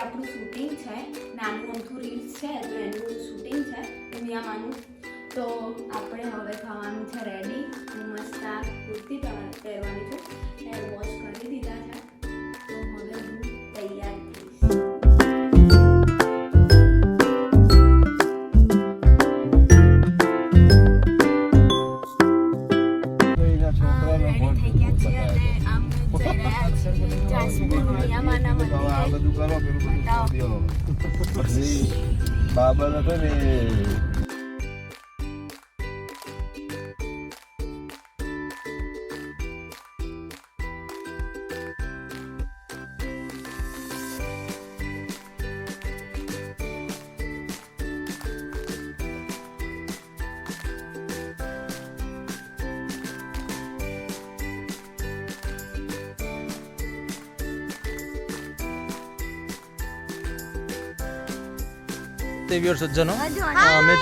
આપણું શૂટિંગ છે, નાનું અમથું રીલ્સ છે તો એનું શૂટિંગ છે ઉમિયામાનું. તો આપણે હવે થવાનું છે રેડી. હું મસ્ત આ કુર્તી પહેરવાની છું, હેર વોશ કરી દીધા છે, તો હવે હું તૈયાર થઈશ. બાબર હતો ને સજ્જનો અમે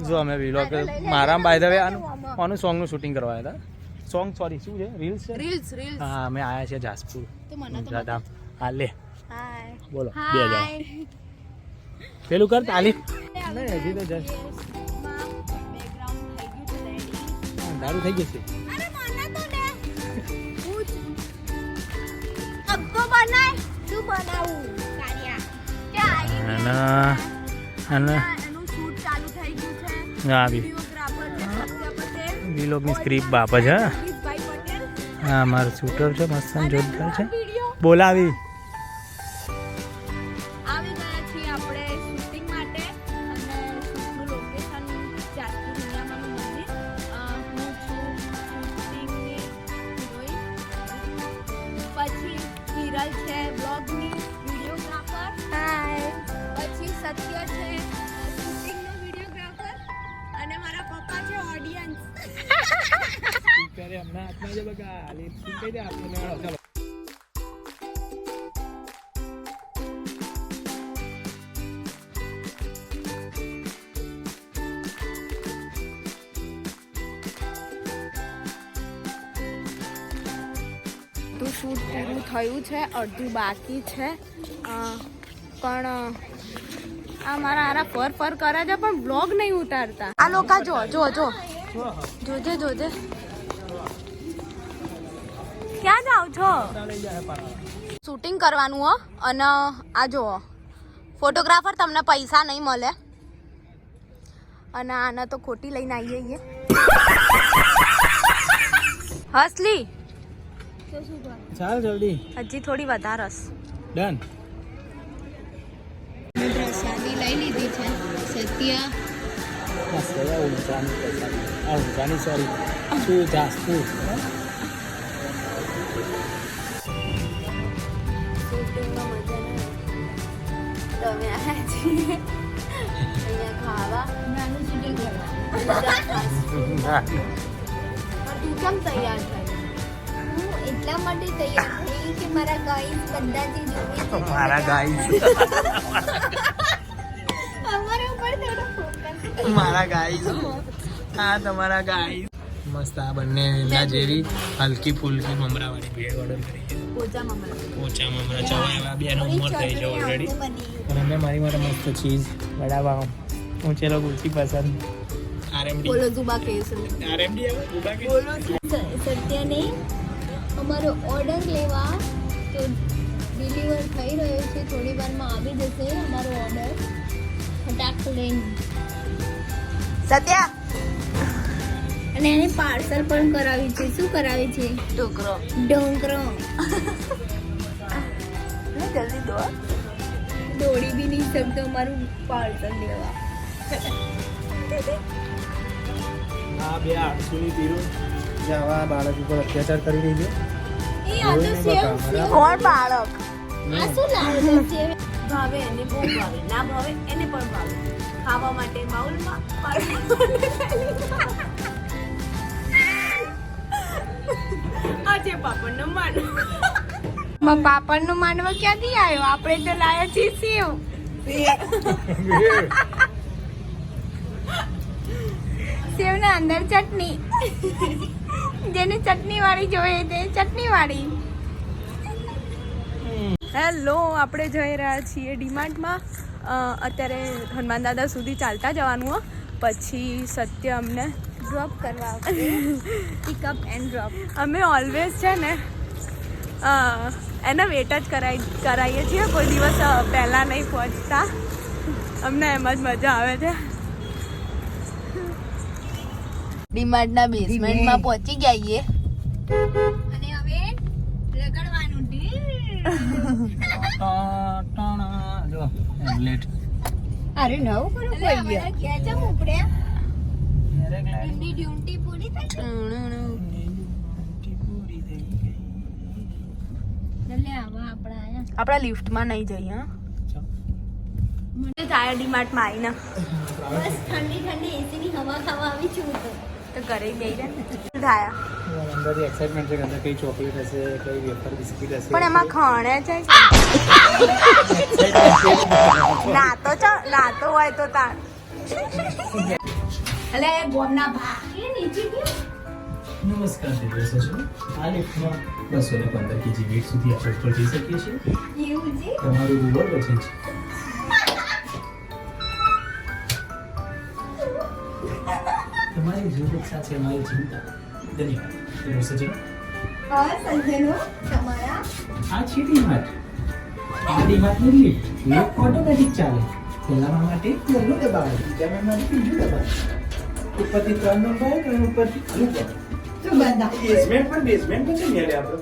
જો અમે વિલોગ મારા બાય ધ વે આનું સોંગનું શૂટિંગ કરવા આવ્યા હતા. સોંગ સોરી શું છે રીલ્સ છે રીલ્સ હા અમે આવ્યા છીએ જાસપુર ગુજરાત. હા લે બોલો હાય. 2000 પેલું કર તાલીમ નહીં હજી તો જસ્ટ બેકગ્રાઉન્ડ થઈ ગયું છે રેડી. દારૂ થઈ જશે. અરે મને તો ને અબ્બો બનાય શું બનાવું કારિયા ક્યાં અને એનું શૂટ ચાલુ થઈ ગયું છે. આવી વિડીયોગ્રાફર છે સત્ય પટેલ, વિલોગની સ્ક્રિપ્ટ બાપ જ હા ભાઈ પટેલ. હા મારું શૂટર છે મસ્ત જોરદાર છે. વિડીયો બોલાવી આવી ગયા છીએ આપણે શૂટિંગ માટે અને શૂટનું લોકેશન જાસપુર દુનિયામાંનું મંદિર. હું છું શૂટિંગની હિરોઈન, પછી હિરલ છે બ્લોગની વિડીયોગ્રાફર, પછી સત્ય છે શૂટિંગનો વિડીયોગ્રાફર અને મારા પપ્પા છે ઓડિયન્સ. કરે હમણાં હાથમાં જે બગા લે કહી દે આપણે ચાલો અડધું શૂટ પૂરું થયું છે, અડધું બાકી છે. પણ આ મારા આરા ફર કરે છે પણ બ્લોગ નહીં ઉતારતા. આ લોકો જોજે ક્યાં જાવ છો? શૂટિંગ કરવાનું હો. અને આ જુઓ ફોટોગ્રાફર તમને પૈસા નહીં મળે અને આને તો ખોટી લઈને આવીએ. હસલી ચાલ જલ્દી હજી થોડી વધારસ. ડન પ્રસાદી લઈ લીધી છે. સત્ય ઊંચાની સોરી શું જાસપુર શૂટિંગમાં મજા નહીં. તમે આવ્યા છીએ અહીંયા ખાવા, નાનું શૂટિંગ કરવા. તું કેમ તૈયાર થઈ? હું એટલા માટે તૈયાર થઈ કે મારા ગાઈસ બધા જે જોઈએ છે મારા ગાઈસ અમારા ઉપર થોડો ફોકસ. મારા ગાઈસ હા તમારા ગાઈસ મસ્ત આ બંને એના જેવી હલકી ફુલકી મમરાવાળી ભેળ ઓર્ડર કરી છે. પોચા મમરા ચવાયા બેનો ઉંમર થઈ છે ઓલરેડી. અને મેં મારી માટે મસ્ત ચીઝ વડાપાવ હું ચેલો ગુલકી પસંદ આરએમડી બોલો જુબા કેસર. આરએમડી આવે ગુબા કે બોલો સત્યને અમારો ઓર્ડર લેવા તો ડિલિવર થઈ રહ્યો છે, થોડી વારમાં આવી જશે અમારો ઓર્ડર. ફટાક લઈને સત્યા અને એને પાર્સલ પણ કરાવી છે. શું કરાવી છે? ઢોકરો. ડોંગરો. જલ્દી દો. દોડી બી નહીં શકતો અમારું પાર્સલ લેવા. આ બે આળસુની પીરો જે આવા બાળક ઉપર અત્યાચાર કરી રહી છે. એ આ તો સેવ સેવ. કોણ બાળક? આ શું લાવે છે? ભાવે એને બહુ ભાવે, ના ભાવે એને પણ ભાવે. ખાવા માટે બાઉલમાં આજે પાપડનો માંડવો. પાપડનો માંડવો ક્યાંથી આવ્યો? આપણે તો લાયા છીએ સેવ. સેવના અંદર ચટણી. જેને ચટણી વાળી જોઈએ તે ચટણી વાળી. હેલો, આપણે જઈ રહ્યા છીએ ડીમાર્ટમાં. અત્યારે હનુમાન દાદા સુધી ચાલતા જવાનું હો. પછી સત્ય અમને ડ્રોપ કરવા પિકઅપ એન્ડ ડ્રોપ. અમે ઓલવેઝ છે ને એના વેટ જ કરાવીએ છીએ. કોઈ દિવસ પહેલાં નહીં પહોંચતા. અમને એમ જ મજા આવે છે. ડીમાર્ટના બેઝમેન્ટમાં પહોંચી ગયા છીએ અને હવે રગડવાનું જો હેમલેટ અરે નવ કરું પડી ગયો કેચમ ઉપડ્યા એમની ડ્યુટી પૂરી થઈ લે આવા આપણા આયા આપણા લિફ્ટમાં નહીં જઈએ. હા, મને થાય ડીમાર્ટમાં આવીને બસ ઠંડી ઠંડી એસીની હવા ખાવા આવી છું તો ઘરે બેસી જાય થાય. અંદરથી એક્સાઇટમેન્ટ છે કે અંદર કઈ ચોકલેટ હશે, કઈ વેફર બિસ્કિટ હશે. પણ એમાં ખણે છે નાતો હોય તો તાર એટલે ગોમના ભા એ નીચે ગયો. નમસ્કાર દર્શકો, આ લિફ્ટમાં 215 kg વેટ સુધી આપણે ઉપર જઈ શકીએ છીએ. એવું છે તમારું રૂબર વચન છે. તમારી જરૂરિયાત છે અમારી ચિંતા. ધન્યવાદ. એવું સચિન હા સંજયનો તમારા આ છે ડીમાર્ટ. આ ડીમાર્ટની લિફ્ટ ઓટોમેટિક ચાલે. પહેલામાં માટે પહેલું દબાવો, બીજામાં માટે બીજું દબાવો. ઉપરથી 3 નંબર 3 ઉપરથી ઉપર. શું બધા બેઝમેન્ટ પણ છે ને આપણે.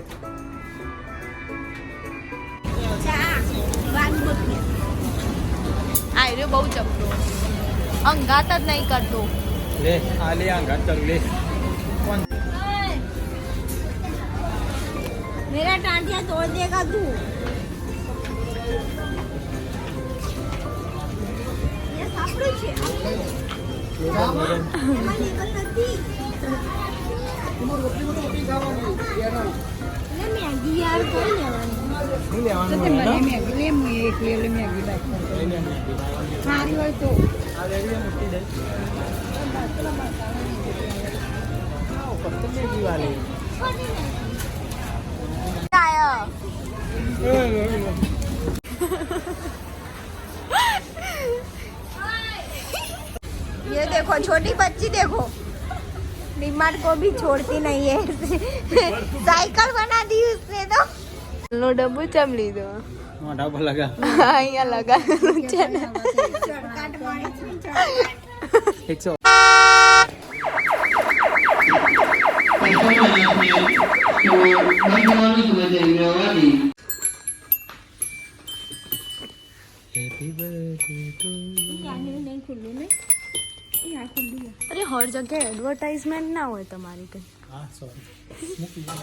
આયરો બહુ ચપલો અંગાત જ નહીં કરતો. ले आ ले आंगा चल ले कौन मेरा टांटिया तोड़ देगा तू ये સાંભળ્યું છે એમાં લેબલ નથી લે મેગી યાર કોઈ લેવાની नहीं लेवानो સારી હોય તો आ रेडी है मुट्ठी दे आओ पत्ते मैगी वाले ये देखो छोटी बच्ची देखो डिमांड को भी छोड़ती नहीं है साइकिल बना दी उसने तो નો ડબ્બો ચમ લીધો मोटा पर लगा અહીંયા લગાવેલું છે ને. चढ़काट मारी थी चढ़काट 100 हैप्पी बर्थडे टू नहीं खुल्लू नहीं यहाँ खुल्लू है અરે હર જગ્યાએ એડવર્ટાઇઝમેન્ટ ના હોય તમારી કઈ. हां सॉरी मैं पीला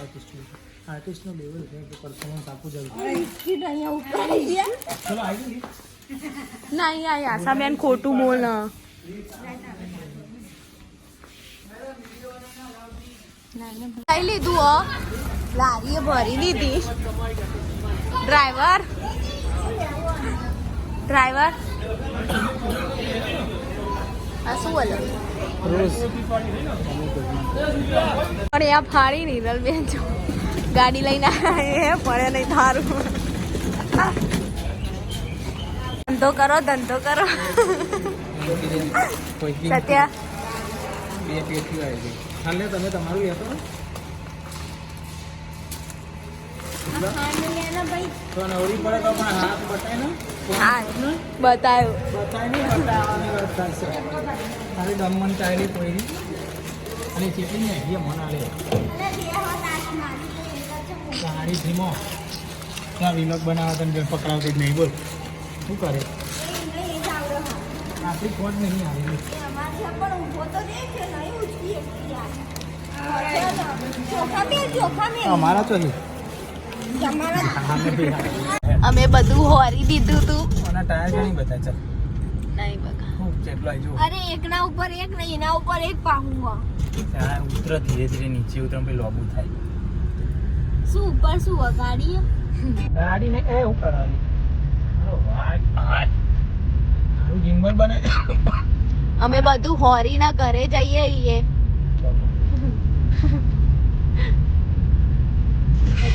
आर्टिस्ट નો લેવલ છે કે પરફોર્મન્સ આપવું જરૂરી. बिस्किट અહીંયા ઉપર આવી ગયા ચલો આવી ગઈ. ના અહીંયા આશાબેન ખોટું બોલ. લઈ લીધું હો, લારીએ ભરી લીધી. ડ્રાઈવર આ શું બોલો રોઝ પણ આ ફાડી નિરલ બેન છો ગાડી લઈને આવ્યા પડે નહીં થારું. ધંધો કરો સત્યા. બે પેટી આવી ગઈ. હાલે તમે તમારું લેતો તો નવરી પડે તો પણ હાથ બતાય ને હા બતાવ્યું. બતાય નહીં બતાવવાની વાત થશે. ખાલી દમન ચાલી પોઈની અને ચીપી મેગી મન આલે ગાડી ધીમો ત્યાં વિલોક બનાવવા તને પકડાવતી જ નહીં. બોલ શું કરે આપણી ખોટ નહીં આવેલી. અમારા તો નહીં. અમે બધું હોરી દીધું તું. આના ટાયર કે નહીં બતાય ચાલ નહીં બકા ખૂબ ચેટલો આવી જો અરે એકના ઉપર એક નહીં એના ઉપર એક પાહુંગા ત્યાં ઉતર ધીરે ધીરે નીચે ઉતર પછી લોબુ થાય. શું ઉપર શું ગાડી ગાડી ને એ ઉપર આવી સારું જિમ્બલ બને. અમે બધું હોરી ના ઘરે જઈએ છીએ.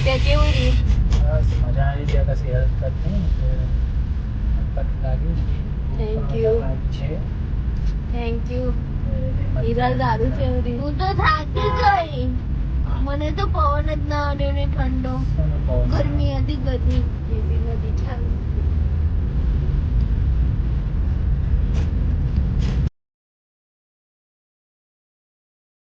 તે કેવું રહ્યું બસ મજા આવી છે કશી હેલ્પ કરતી પત લાગી Thank you. છે થેન્ક યુ હિરલ દારૂ છે હું તો થાકી ગઈ મને તો પવન જ ના આવ્યો ને ઠંડો ગરમી હતી ગરમી